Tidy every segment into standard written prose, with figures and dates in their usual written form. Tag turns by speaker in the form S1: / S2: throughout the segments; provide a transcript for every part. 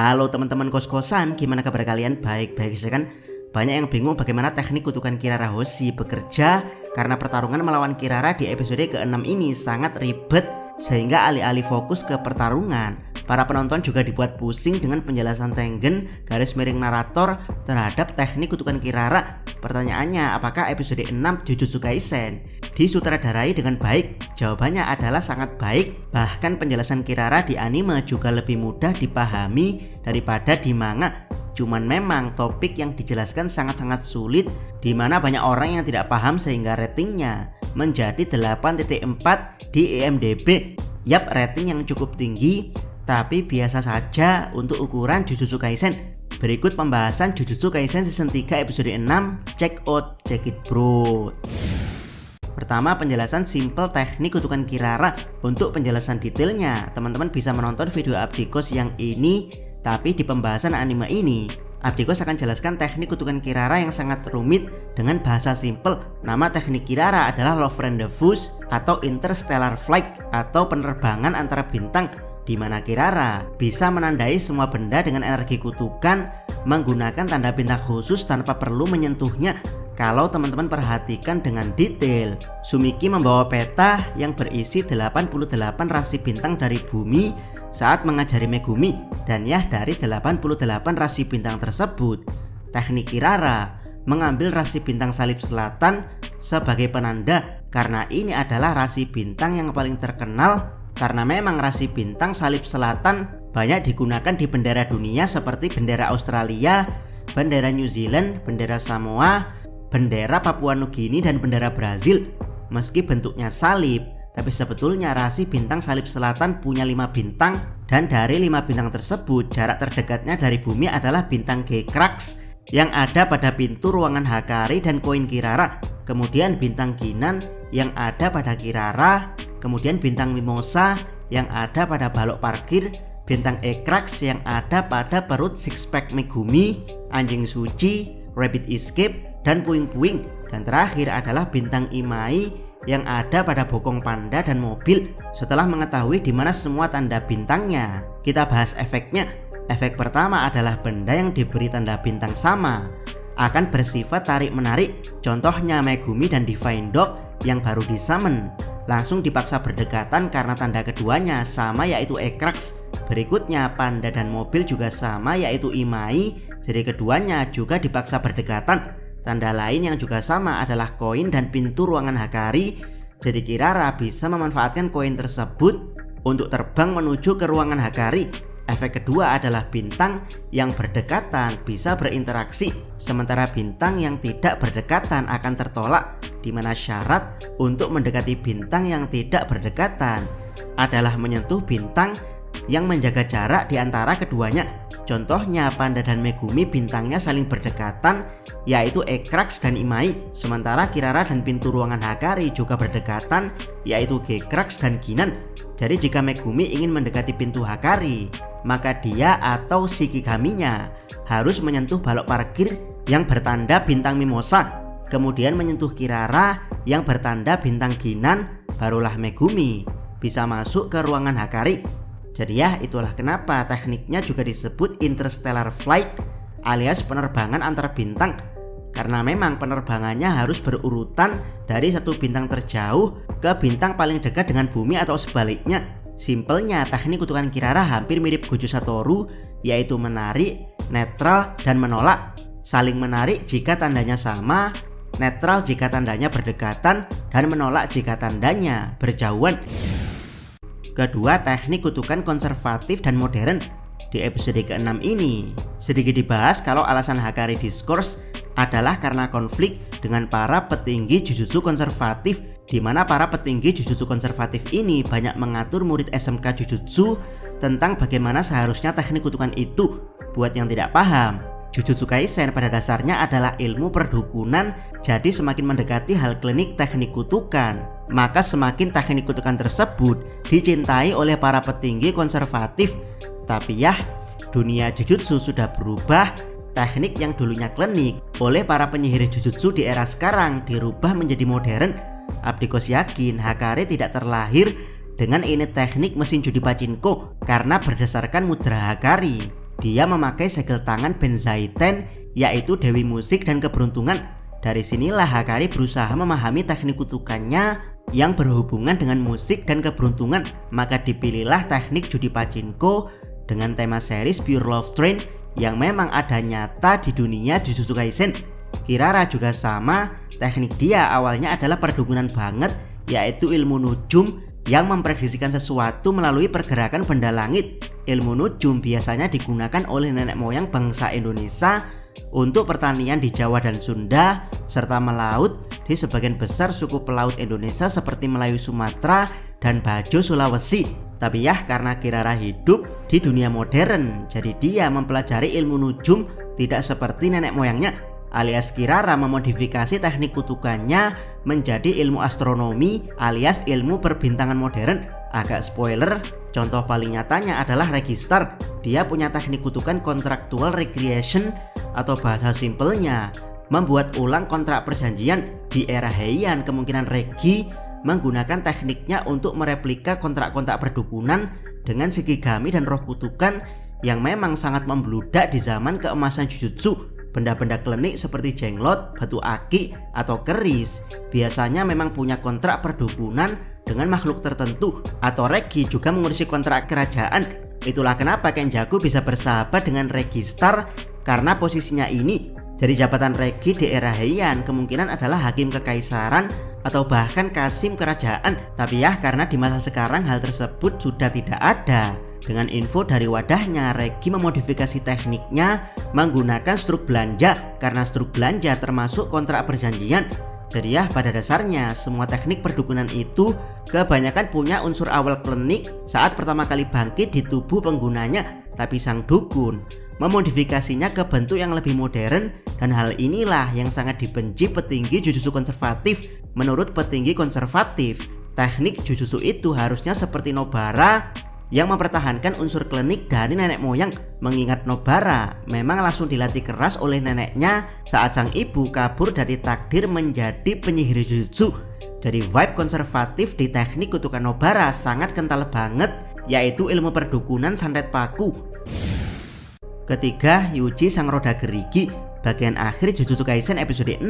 S1: Halo teman-teman kos-kosan, gimana kabar kalian? Baik-baik saja kan? Banyak yang bingung bagaimana teknik kutukan Kirara Hoshi bekerja karena pertarungan melawan Kirara di episode ke-6 ini sangat ribet sehingga alih-alih fokus ke pertarungan, para penonton juga dibuat pusing dengan penjelasan Tengen garis miring narator terhadap teknik kutukan Kirara. Pertanyaannya, apakah episode 6 Jujutsu Kaisen disutradarai dengan baik? Jawabannya adalah sangat baik. Bahkan penjelasan Kirara di anime juga lebih mudah dipahami daripada di manga. Cuman memang topik yang dijelaskan sangat-sangat sulit, dimana banyak orang yang tidak paham sehingga ratingnya menjadi 8.4 di IMDb. Yap, rating yang cukup tinggi, tapi biasa saja untuk ukuran Jujutsu Kaisen. Berikut pembahasan Jujutsu Kaisen Season 3 episode 6. Check it bro. Pertama, penjelasan simple teknik kutukan Kirara. Untuk penjelasan detailnya, teman-teman bisa menonton video Abdikos yang ini. Tapi di pembahasan anime ini, Abdikos akan jelaskan teknik kutukan Kirara yang sangat rumit dengan bahasa simple. Nama teknik Kirara adalah Love Rendezvous atau Interstellar Flight atau penerbangan antara bintang, di mana Kirara bisa menandai semua benda dengan energi kutukan menggunakan tanda bintang khusus tanpa perlu menyentuhnya. Kalau teman-teman perhatikan dengan detail, Sumiki membawa peta yang berisi 88 rasi bintang dari bumi saat mengajari Megumi, dan ya, dari 88 rasi bintang tersebut, teknik Kirara mengambil rasi bintang salib selatan sebagai penanda, karena ini adalah rasi bintang yang paling terkenal. Karena memang rasi bintang salib selatan banyak digunakan di bendera dunia seperti bendera Australia, bendera New Zealand, bendera Samoa, bendera Papua Nugini, dan bendera Brazil. Meski bentuknya salib, tapi sebetulnya rasi bintang salib selatan punya 5 bintang, dan dari 5 bintang tersebut jarak terdekatnya dari bumi adalah bintang Gekrax yang ada pada pintu ruangan Hakari dan koin Kirara, kemudian bintang Ginan yang ada pada Kirara, kemudian bintang Mimosa yang ada pada balok parkir, bintang Ekrax yang ada pada perut six pack Megumi, anjing suci, rabbit escape, dan puing-puing, dan terakhir adalah bintang Imai yang ada pada bokong panda dan mobil. Setelah mengetahui di mana semua tanda bintangnya, kita bahas efeknya. Efek pertama adalah benda yang diberi tanda bintang sama akan bersifat tarik-menarik. Contohnya Megumi dan Divine Dog yang baru disummon langsung dipaksa berdekatan karena tanda keduanya sama, yaitu Ekrax. Berikutnya panda dan mobil juga sama, yaitu Imai, jadi keduanya juga dipaksa berdekatan. Tanda lain yang juga sama adalah koin dan pintu ruangan Hakari, jadi Kirara bisa memanfaatkan koin tersebut untuk terbang menuju ke ruangan Hakari. Efek kedua adalah bintang yang berdekatan bisa berinteraksi, sementara bintang yang tidak berdekatan akan tertolak, di mana syarat untuk mendekati bintang yang tidak berdekatan adalah menyentuh bintang yang menjaga jarak di antara keduanya. Contohnya panda dan Megumi bintangnya saling berdekatan, yaitu Ekrax dan Imai, sementara Kirara dan pintu ruangan Hakari juga berdekatan, yaitu Gekrax dan Ginan. Jadi jika Megumi ingin mendekati pintu Hakari, maka dia atau Shikigaminya harus menyentuh balok parkir yang bertanda bintang Mimosa, kemudian menyentuh Kirara yang bertanda bintang Ginan, barulah Megumi bisa masuk ke ruangan Hakari. Jadi ya, itulah kenapa tekniknya juga disebut Interstellar Flight alias penerbangan antar bintang, karena memang penerbangannya harus berurutan dari satu bintang terjauh ke bintang paling dekat dengan bumi atau sebaliknya. Simpelnya, teknik kutukan Kirara hampir mirip Goju Satoru, yaitu menarik, netral, dan menolak. Saling menarik jika tandanya sama, netral jika tandanya berdekatan, dan menolak jika tandanya berjauhan. Kedua, teknik kutukan konservatif dan modern. Di episode ke-6 ini sedikit dibahas kalau alasan Hakari diskors adalah karena konflik dengan para petinggi Jujutsu konservatif, di mana para petinggi Jujutsu konservatif ini banyak mengatur murid SMK Jujutsu tentang bagaimana seharusnya teknik kutukan itu. Buat yang tidak paham, Jujutsu Kaisen pada dasarnya adalah ilmu perdukunan, jadi semakin mendekati hal klinik teknik kutukan, maka semakin teknik kutukan tersebut dicintai oleh para petinggi konservatif. Tapi ya, dunia Jujutsu sudah berubah. Teknik yang dulunya klinik oleh para penyihir Jujutsu di era sekarang dirubah menjadi modern. Abdikos yakin Hakari tidak terlahir dengan ini teknik mesin judi pachinko, karena berdasarkan mudra Hakari dia memakai segel tangan Benzaiten, yaitu Dewi Musik dan Keberuntungan. Dari sinilah Hakari berusaha memahami teknik kutukannya yang berhubungan dengan musik dan keberuntungan. Maka dipilihlah teknik judi pachinko dengan tema series Pure Love Train yang memang ada nyata di dunia Jujutsu Kaisen. Kirara juga sama, teknik dia awalnya adalah perdukunan banget, yaitu ilmu nujum yang memprediksikan sesuatu melalui pergerakan benda langit. Ilmu nujum biasanya digunakan oleh nenek moyang bangsa Indonesia untuk pertanian di Jawa dan Sunda, serta melaut di sebagian besar suku pelaut Indonesia seperti Melayu Sumatera dan Bajo Sulawesi. Tapi ya, karena Kirara hidup di dunia modern, jadi dia mempelajari ilmu nujum tidak seperti nenek moyangnya, alias Kirara memodifikasi teknik kutukannya menjadi ilmu astronomi alias ilmu perbintangan modern. Agak spoiler, contoh paling nyatanya adalah Registar. Dia punya teknik kutukan kontraktual recreation, atau bahasa simpelnya membuat ulang kontrak perjanjian. Di era Heian kemungkinan Regi menggunakan tekniknya untuk mereplika kontrak-kontrak perdukunan dengan Shikigami dan roh kutukan yang memang sangat membludak di zaman keemasan Jujutsu. Benda-benda klinik seperti jenglot, batu aki, atau keris biasanya memang punya kontrak perdukunan dengan makhluk tertentu, atau Regi juga mengurusi kontrak kerajaan. Itulah kenapa Kenjaku bisa bersahabat dengan Registar, karena posisinya ini. Jadi jabatan Regi di era Heian kemungkinan adalah hakim kekaisaran atau bahkan kasim kerajaan. Tapi ya, karena di masa sekarang hal tersebut sudah tidak ada. Dengan info dari wadahnya, Regi memodifikasi tekniknya menggunakan struk belanja, karena struk belanja termasuk kontrak perjanjian. Jadi ya, pada dasarnya semua teknik perdukunan itu kebanyakan punya unsur awal klinik saat pertama kali bangkit di tubuh penggunanya. Tapi sang dukun memodifikasinya ke bentuk yang lebih modern, dan hal inilah yang sangat dibenci petinggi Jujutsu konservatif. Menurut petinggi konservatif, teknik Jujutsu itu harusnya seperti Nobara yang mempertahankan unsur klinik dari nenek moyang, mengingat Nobara memang langsung dilatih keras oleh neneknya saat sang ibu kabur dari takdir menjadi penyihir Jujutsu. Jadi vibe konservatif di teknik kutukan Nobara sangat kental banget, yaitu ilmu perdukunan santet paku. Ketiga, Yuji sang roda gerigi. Bagian akhir Jujutsu Kaisen episode 6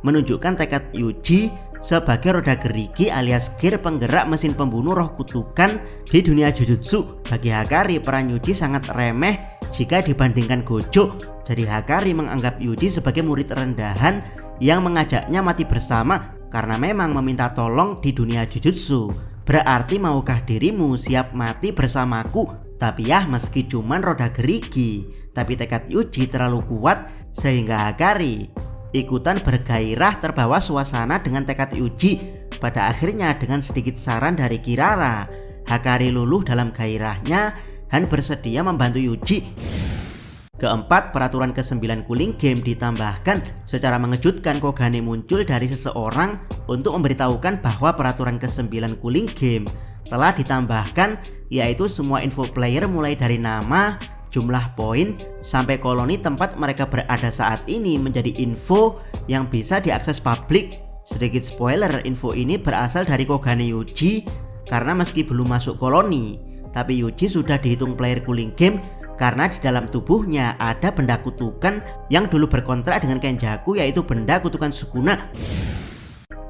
S1: menunjukkan tekad Yuji sebagai roda gerigi alias gear penggerak mesin pembunuh roh kutukan di dunia Jujutsu. Bagi Hakari, peran Yuji sangat remeh jika dibandingkan Gojo. Jadi Hakari menganggap Yuji sebagai murid rendahan yang mengajaknya mati bersama karena memang meminta tolong di dunia Jujutsu. Berarti maukah dirimu siap mati bersamaku? Tapi ya, meski cuman roda gerigi, tapi tekad Yuji terlalu kuat sehingga Hakari ikutan bergairah terbawa suasana dengan tekad Yuji. Pada akhirnya dengan sedikit saran dari Kirara, Hakari luluh dalam gairahnya dan bersedia membantu Yuji. Keempat, peraturan ke-9 Cooling Game ditambahkan. Secara mengejutkan, Kogane muncul dari seseorang untuk memberitahukan bahwa peraturan ke-9 Cooling Game telah ditambahkan, yaitu semua info player mulai dari nama, jumlah poin, sampai koloni tempat mereka berada saat ini menjadi info yang bisa diakses publik. Sedikit spoiler, info ini berasal dari Kogane Yuji karena meski belum masuk koloni, tapi Yuji sudah dihitung player Cooling Game karena di dalam tubuhnya ada benda kutukan yang dulu berkontrak dengan Kenjaku, yaitu benda kutukan Sukuna.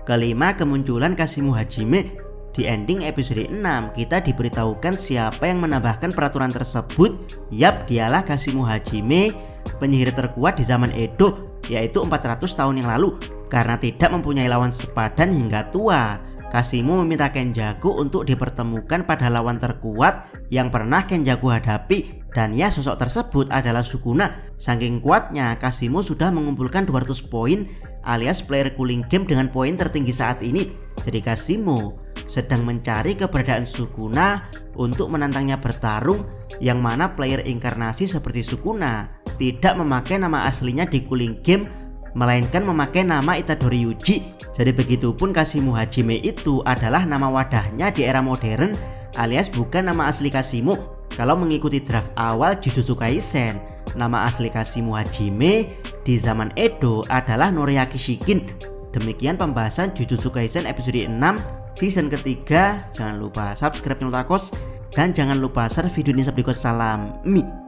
S1: Kelima, kemunculan Kashimu Hajime. Di ending episode 6 kita diberitahukan siapa yang menambahkan peraturan tersebut. Yap, dialah Kashimu Hajime, penyihir terkuat di zaman Edo, yaitu 400 tahun yang lalu. Karena tidak mempunyai lawan sepadan hingga tua, Kashimu meminta Kenjaku untuk dipertemukan pada lawan terkuat yang pernah Kenjaku hadapi. Dan ya, sosok tersebut adalah Sukuna. Saking kuatnya, Kashimu sudah mengumpulkan 200 poin alias player Cooling Game dengan poin tertinggi saat ini. Jadi Kashimu sedang mencari keberadaan Sukuna untuk menantangnya bertarung, yang mana player inkarnasi seperti Sukuna tidak memakai nama aslinya di Cooling Game, melainkan memakai nama Itadori Yuji. Jadi begitupun Kashimu Hajime itu adalah nama wadahnya di era modern, alias bukan nama asli Kashimu. Kalau mengikuti draft awal Jujutsu Kaisen, nama asli Kashimu Hajime di zaman Edo adalah Noriaki Shikin. Demikian pembahasan Jujutsu Kaisen episode 6 season ketiga. Jangan lupa subscribe channel Takos dan jangan lupa share video ini. Salam Mi.